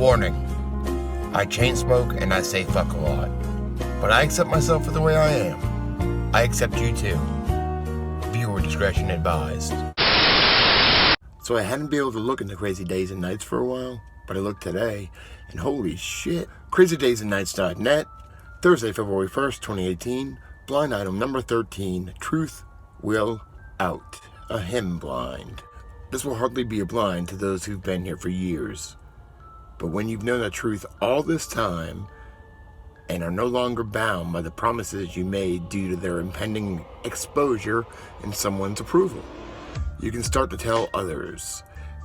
Warning, I chain smoke and I say fuck a lot, but I accept myself for the way I am. I accept you too. Viewer discretion advised. So I hadn't been able to look into Crazy Days and Nights for a while, but I looked today, and holy shit. CrazyDaysAndNights.net, Thursday, February 1st, 2018, blind item number 13, Truth.Will.Out, a hymn blind. This will hardly be a blind to those who've been here for years, but when you've known the truth all this time, and are no longer bound by the promises you made due to their impending exposure and someone's approval, you can start to tell others.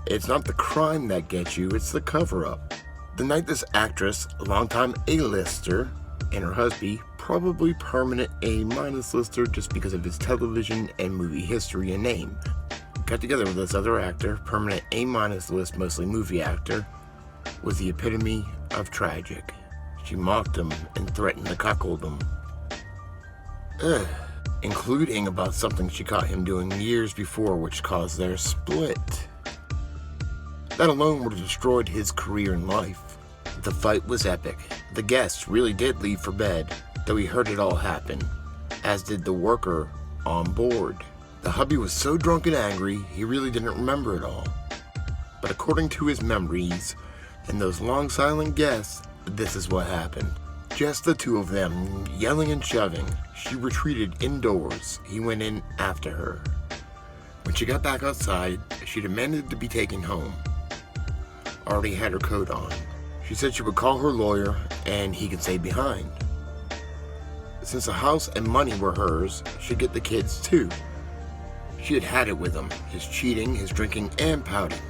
It's not the crime that gets you, it's the cover-up. The night this actress, a longtime A-lister, and her husband, probably permanent A-minus lister just because of his television and movie history and name, got together with this other actor, permanent A-minus list, mostly movie actor, was the epitome of tragic. She mocked him and threatened to cuckold him. Including about something she caught him doing years before, which caused their split. That alone would have destroyed his career and life. The fight was epic. The guests really did leave for bed, though he heard it all happen, as did the worker on board. The hubby was so drunk and angry, he really didn't remember it all. But according to his memories, and those long silent guests, this is what happened. Just the two of them, yelling and shoving. She retreated indoors. He went in after her. When she got back outside, she demanded to be taken home. Already had her coat on. She said she would call her lawyer and he could stay behind. Since the house and money were hers, she'd get the kids too. She had had it with him, his cheating, his drinking, and pouting.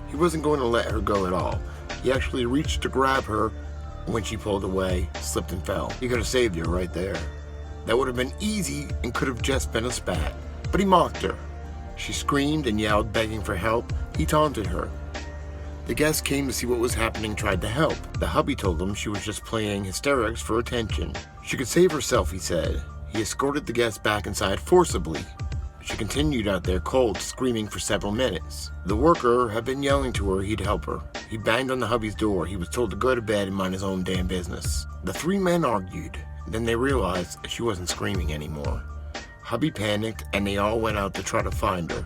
He wasn't going to let her go at all. He actually reached to grab her. When she pulled away, slipped and fell. He could have saved her right there. That would have been easy and could have just been a spat. But he mocked her. She screamed and yelled, begging for help. He taunted her. The guests came to see what was happening, tried to help. The hubby told them she was just playing hysterics for attention. She could save herself, he said. He escorted the guests back inside forcibly. She continued out there cold, screaming for several minutes. The worker had been yelling to her he'd help her. He banged on the hubby's door. He was told to go to bed and mind his own damn business. The three men argued. Then they realized she wasn't screaming anymore. Hubby panicked and they all went out to try to find her.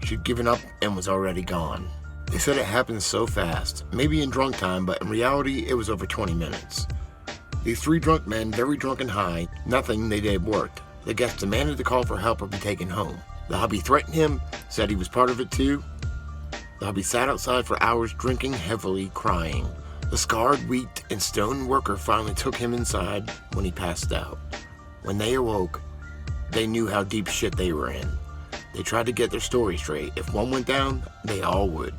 She'd given up and was already gone. They said it happened so fast, maybe in drunk time, but in reality it was over 20 minutes. These three drunk men, very drunk and high, nothing they did worked. The guests demanded the call for help or be taken home. The hubby threatened him, said he was part of it too. The hubby sat outside for hours drinking heavily, crying. The scarred, weak, and stoned worker finally took him inside when he passed out. When they awoke, they knew how deep shit they were in. They tried to get their story straight. If one went down, they all would.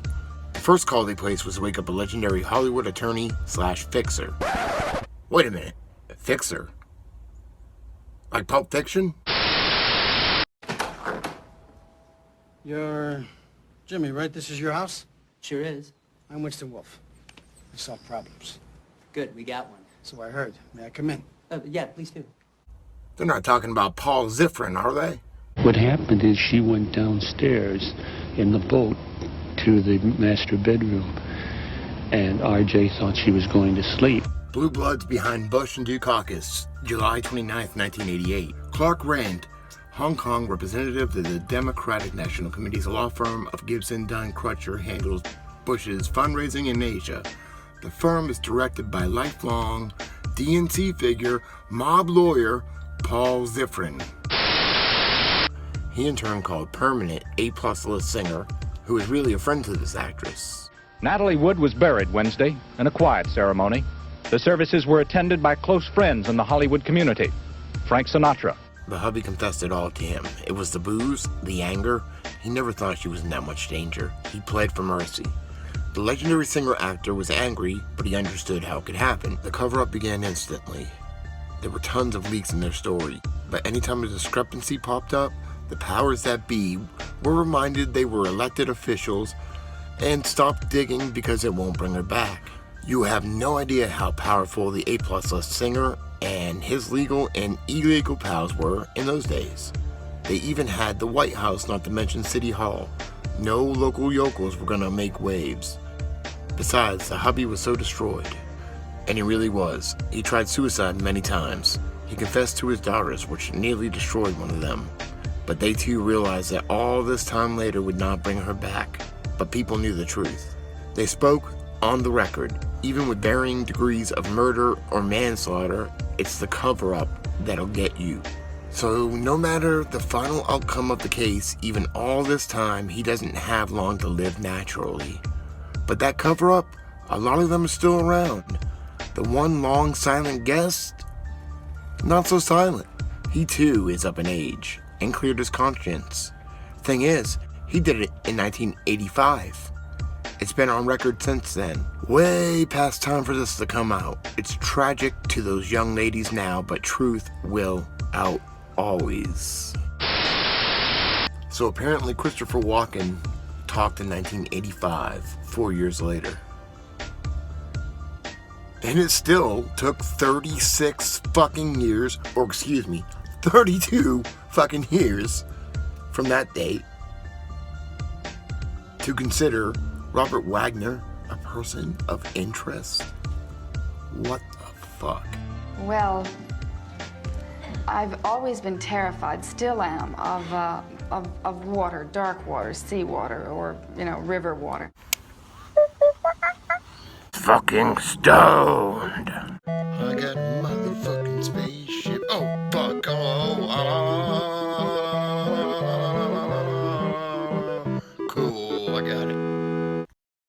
The first call they placed was to wake up a legendary Hollywood attorney/fixer. Wait a minute, fixer? Like Pulp Fiction? You're Jimmy, right? This is your house? Sure is. I'm Winston Wolfe. I solve problems. Good, we got one. So I heard. May I come in? Yeah, please do. They're not talking about Paul Ziffren, are they? What happened is she went downstairs in the boat to the master bedroom, and RJ thought she was going to sleep. Blue Bloods behind Bush and Dukakis, July 29th, 1988. Clark Rand, Hong Kong representative to the Democratic National Committee's law firm of Gibson, Dunn, Crutcher handles Bush's fundraising in Asia. The firm is directed by lifelong DNC figure, mob lawyer, Paul Ziffren. He in turn called permanent A-plus list singer, who is really a friend to this actress. Natalie Wood was buried Wednesday in a quiet ceremony. The services were attended by close friends in the Hollywood community. Frank Sinatra. The hubby confessed it all to him. It was the booze, the anger. He never thought she was in that much danger. He pled for mercy. The legendary singer-actor was angry, but he understood how it could happen. The cover-up began instantly. There were tons of leaks in their story, but anytime a discrepancy popped up, the powers that be were reminded they were elected officials and stopped digging because it won't bring her back. You have no idea how powerful the A-plus list singer and his legal and illegal pals were in those days. They even had the White House, not to mention City Hall. No local yokels were gonna make waves. Besides, the hubby was so destroyed. And he really was. He tried suicide many times. He confessed to his daughters, which nearly destroyed one of them. But they too realized that all this time later would not bring her back. But people knew the truth. They spoke on the record. Even with varying degrees of murder or manslaughter, it's the cover-up that'll get you. So no matter the final outcome of the case, even all this time, he doesn't have long to live naturally. But that cover-up, a lot of them are still around. The one long silent guest, not so silent. He too is up in age and cleared his conscience. Thing is, he did it in 1985. It's been on record since then. Way past time for this to come out. It's tragic to those young ladies now, but truth will out always. So apparently Christopher Walken talked in 1985, 4 years later. And it still took 36 fucking years, or excuse me, 32 fucking years from that date to consider Robert Wagner a person of interest. What the fuck? Well, I've always been terrified, still am, of water, dark water, sea water, or, river water. Fucking stoned. I got